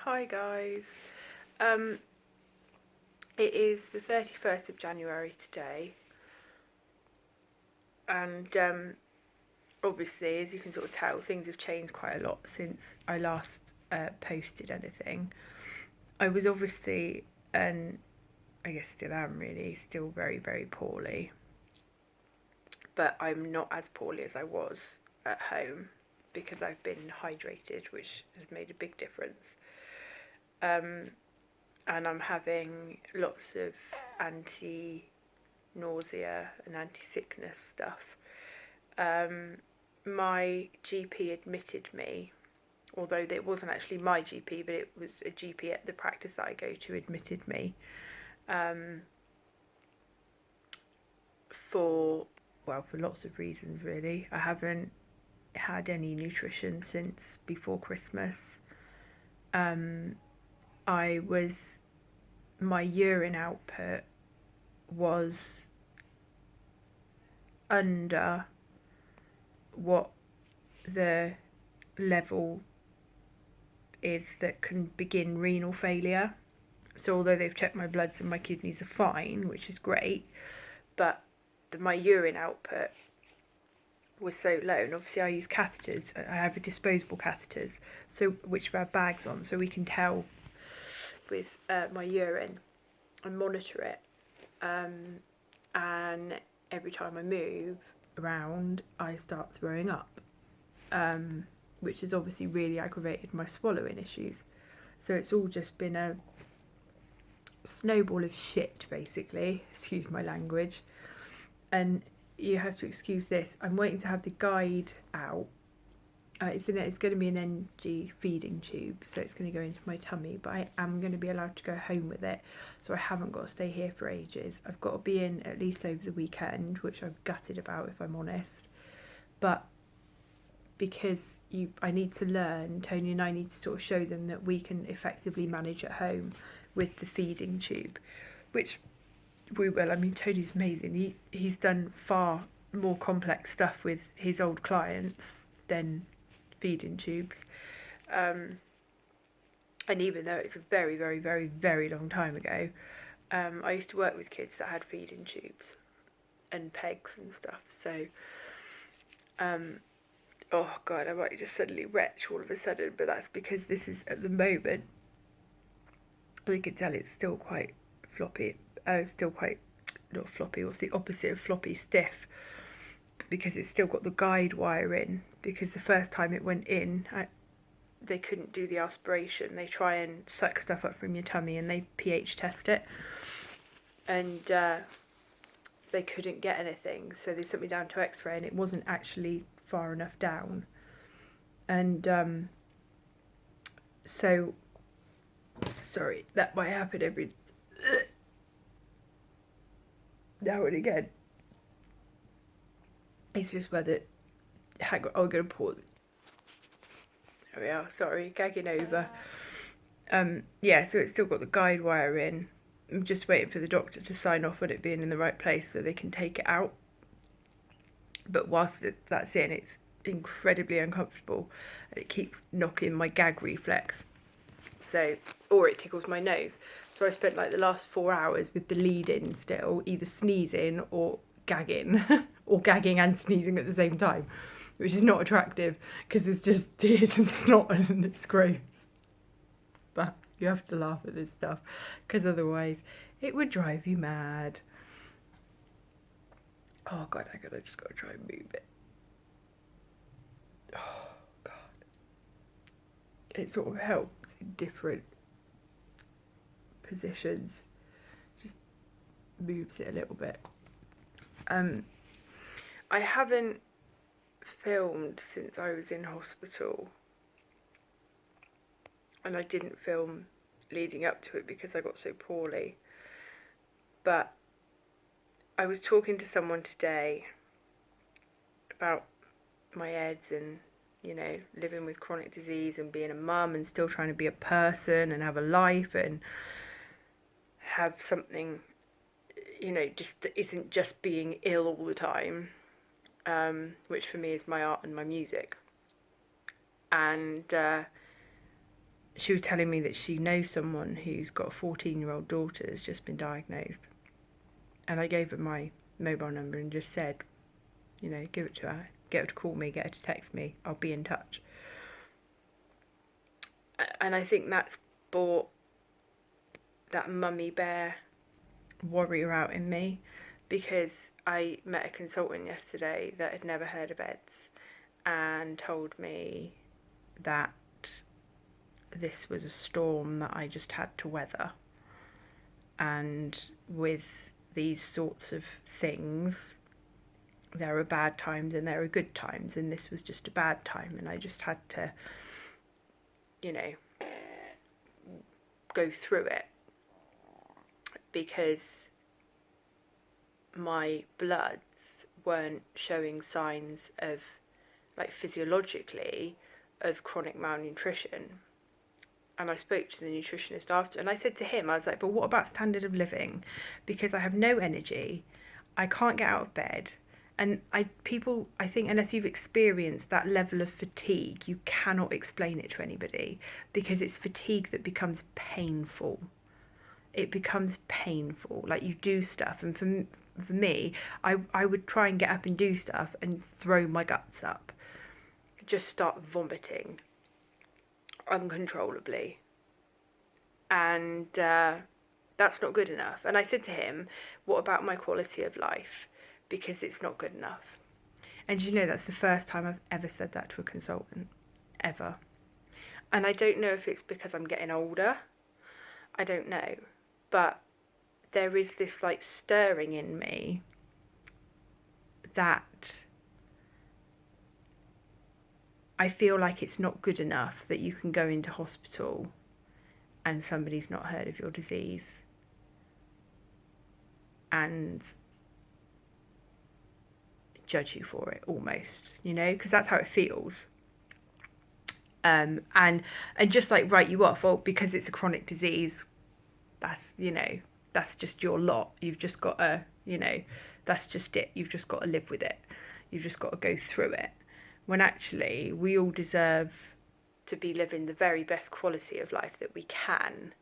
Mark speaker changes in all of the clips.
Speaker 1: Hi guys. Um, it is the 31st of January today, and obviously, as you can sort of tell, things have changed quite a lot since I last posted anything. I was obviously, and I guess still am really, still very, very poorly, but I'm not as poorly as I was at home because I've been hydrated, which has made a big difference. And I'm having lots of anti-nausea and anti-sickness stuff. My GP admitted me, although it wasn't actually my GP, but it was a GP at the practice that I go to admitted me for lots of reasons really. I haven't had any nutrition since before Christmas. My urine output was under what the level is that can begin renal failure. So although they've checked my bloods and my kidneys are fine, which is great, but my urine output was so low, and obviously I use catheters. I have a disposable catheters, so which have bags on, so we can tell with my urine and monitor it. And every time I move around, I start throwing up, which has obviously really aggravated my swallowing issues. So it's all just been a snowball of shit, basically. Excuse my language. And you have to excuse this. I'm waiting to have the guide out. It's going to be an NG feeding tube, so it's going to go into my tummy, but I am going to be allowed to go home with it, so I haven't got to stay here for ages. I've got to be in at least over the weekend, which I'm gutted about if I'm honest, but because I need to learn, Tony and I need to sort of show them that we can effectively manage at home with the feeding tube, which we will. I mean, Tony's amazing. He's done far more complex stuff with his old clients than feeding tubes, and even though it's a very, very, very, very long time ago, I used to work with kids that had feeding tubes and pegs and stuff. So, oh god, I might just suddenly retch all of a sudden, but that's because this is at the moment. We can tell it's still quite floppy. Still quite not floppy. What's the opposite of floppy? Stiff. Because it's still got the guide wire in, because the first time it went in, they couldn't do the aspiration. They try and suck stuff up from your tummy and they pH test it, and they couldn't get anything, so they sent me down to x-ray and it wasn't actually far enough down. And so sorry, that might happen every now and again. It's just whether, hang on, I'm going to pause. There we are, sorry, gagging over. Yeah, so it's still got the guide wire in. I'm just waiting for the doctor to sign off on it being in the right place so they can take it out. But whilst that's in, it's incredibly uncomfortable and it keeps knocking my gag reflex. So, or it tickles my nose. So I spent like the last 4 hours with the lead in still, either sneezing or gagging, or gagging and sneezing at the same time, which is not attractive because it's just tears and snot and it's gross. But you have to laugh at this stuff because otherwise it would drive you mad. Oh god, I just gotta try and move it. Oh god. It sort of helps in different positions. Just moves it a little bit. I haven't filmed since I was in hospital, and I didn't film leading up to it because I got so poorly, but I was talking to someone today about my EDS and, you know, living with chronic disease and being a mum and still trying to be a person and have a life and have something, you know, just that isn't just being ill all the time, which for me is my art and my music. And she was telling me that she knows someone who's got a 14-year-old daughter that's just been diagnosed. And I gave her my mobile number and just said, you know, give it to her, get her to call me, get her to text me, I'll be in touch. And I think that's brought that mummy bear warrior out in me, because I met a consultant yesterday that had never heard of EDS and told me that this was a storm that I just had to weather. And with these sorts of things, there are bad times and there are good times, and this was just a bad time, and I just had to, you know, go through it, because my bloods weren't showing signs of, like, physiologically, of chronic malnutrition. And I spoke to the nutritionist after, and I said to him, I was like, but what about standard of living? Because I have no energy, I can't get out of bed, and I think unless you've experienced that level of fatigue, you cannot explain it to anybody, because it's fatigue that becomes painful. It becomes painful. Like, you do stuff, and for me, I would try and get up and do stuff and throw my guts up, just start vomiting uncontrollably, and that's not good enough. And I said to him, what about my quality of life? Because it's not good enough. And you know, that's the first time I've ever said that to a consultant, ever. And I don't know if it's because I'm getting older, I don't know, but there is this, like, stirring in me that I feel like it's not good enough that you can go into hospital and somebody's not heard of your disease and judge you for it, almost, you know, because that's how it feels. And just, like, write you off, well, because it's a chronic disease, that's, you know, that's just your lot. You've just got to, you know, that's just it. You've just got to live with it. You've just got to go through it. When actually we all deserve to be living the very best quality of life that we can.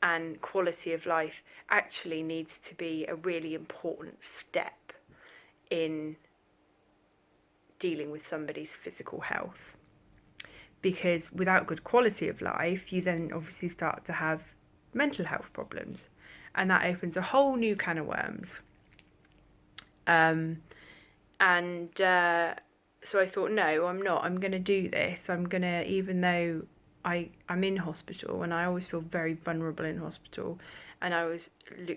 Speaker 1: And quality of life actually needs to be a really important step in dealing with somebody's physical health. Because without good quality of life, you then obviously start to have mental health problems. And that opens a whole new can of worms. So I thought, no, I'm not. I'm going to do this. I'm going to, even though I'm in hospital, and I always feel very vulnerable in hospital, and I always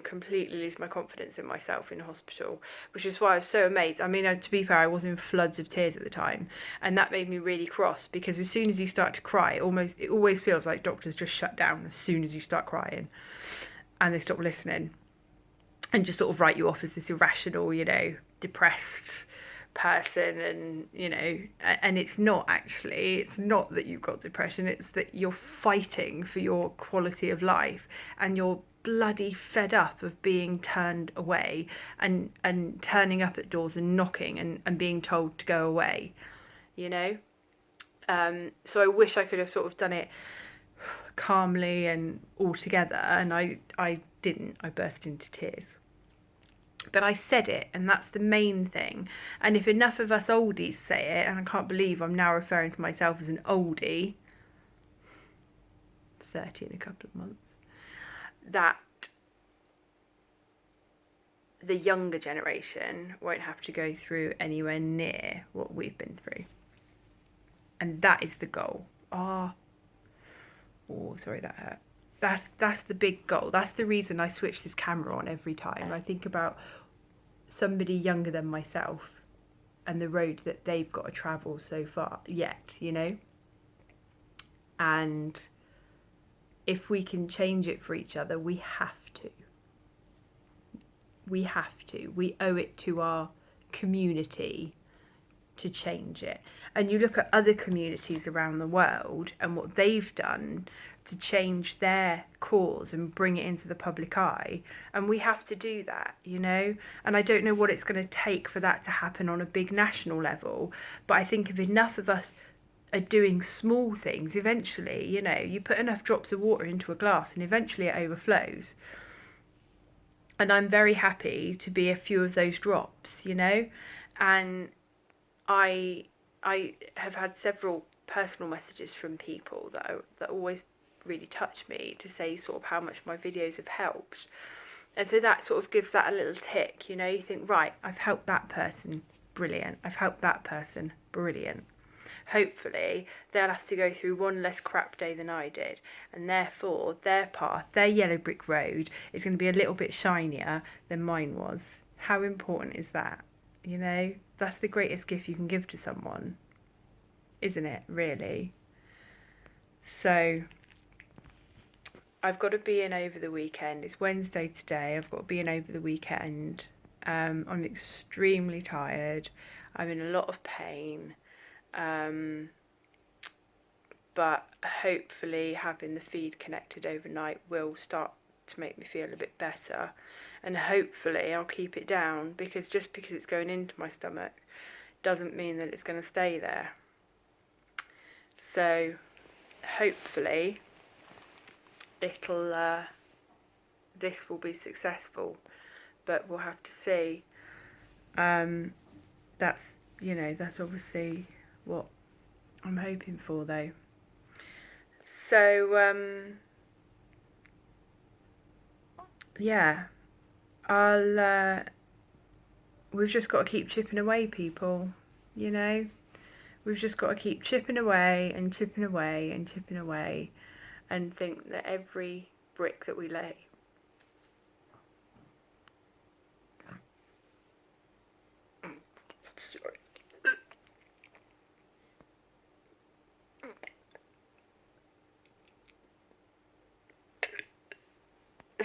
Speaker 1: completely lose my confidence in myself in hospital, which is why I was so amazed. I mean, to be fair, I was in floods of tears at the time, and that made me really cross, because as soon as you start to cry, it always feels like doctors just shut down as soon as you start crying, and they stop listening, and just sort of write you off as this irrational, you know, depressed person. And, you know, and it's not that you've got depression, it's that you're fighting for your quality of life, and you're bloody fed up of being turned away, and turning up at doors and knocking and being told to go away, you know. So I wish I could have sort of done it calmly and all together, and I didn't. I burst into tears. But I said it, and that's the main thing. And if enough of us oldies say it, and I can't believe I'm now referring to myself as an oldie, 30 in a couple of months, that the younger generation won't have to go through anywhere near what we've been through. And that is the goal. Oh, sorry, that hurt. That's the big goal. That's the reason I switch this camera on every time. I think about somebody younger than myself and the road that they've got to travel so far yet, you know. And if we can change it for each other, we have to. We have to. We owe it to our community to change it. And you look at other communities around the world and what they've done to change their cause and bring it into the public eye, and we have to do that, you know. And I don't know what it's going to take for that to happen on a big national level, but I think if enough of us are doing small things, eventually, you know, you put enough drops of water into a glass and eventually it overflows. And I'm very happy to be a few of those drops, you know. And I have had several personal messages from people that always really touch me, to say sort of how much my videos have helped. And so that sort of gives that a little tick, you know. You think, right, I've helped that person, brilliant. I've helped that person, brilliant. Hopefully they'll have to go through one less crap day than I did, and therefore their path, their yellow brick road, is going to be a little bit shinier than mine was. How important is that? You know, that's the greatest gift you can give to someone, isn't it, really? So I've got to be in over the weekend. It's Wednesday today. I've got to be in over the weekend. I'm extremely tired. I'm in a lot of pain. But hopefully having the feed connected overnight will start to make me feel a bit better. And hopefully I'll keep it down, because just because it's going into my stomach doesn't mean that it's going to stay there. So hopefully this will be successful, but we'll have to see. That's, you know, that's obviously what I'm hoping for, though. So yeah, we've just got to keep chipping away, people, you know. We've just got to keep chipping away and chipping away and chipping away, and think that every brick that we lay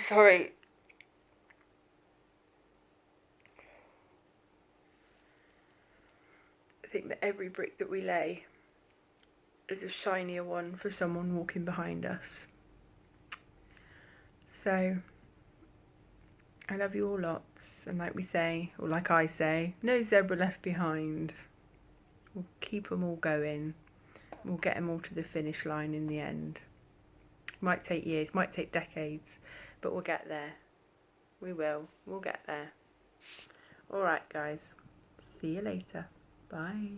Speaker 1: sorry. I think that every brick that we lay is a shinier one for someone walking behind us. So I love you all lots, and like we say, or like I say, no zebra left behind. We'll keep them all going. We'll get them all to the finish line in the end. Might take years, might take decades, but we'll get there. We will. We'll get there. All right, guys. See you later. Bye.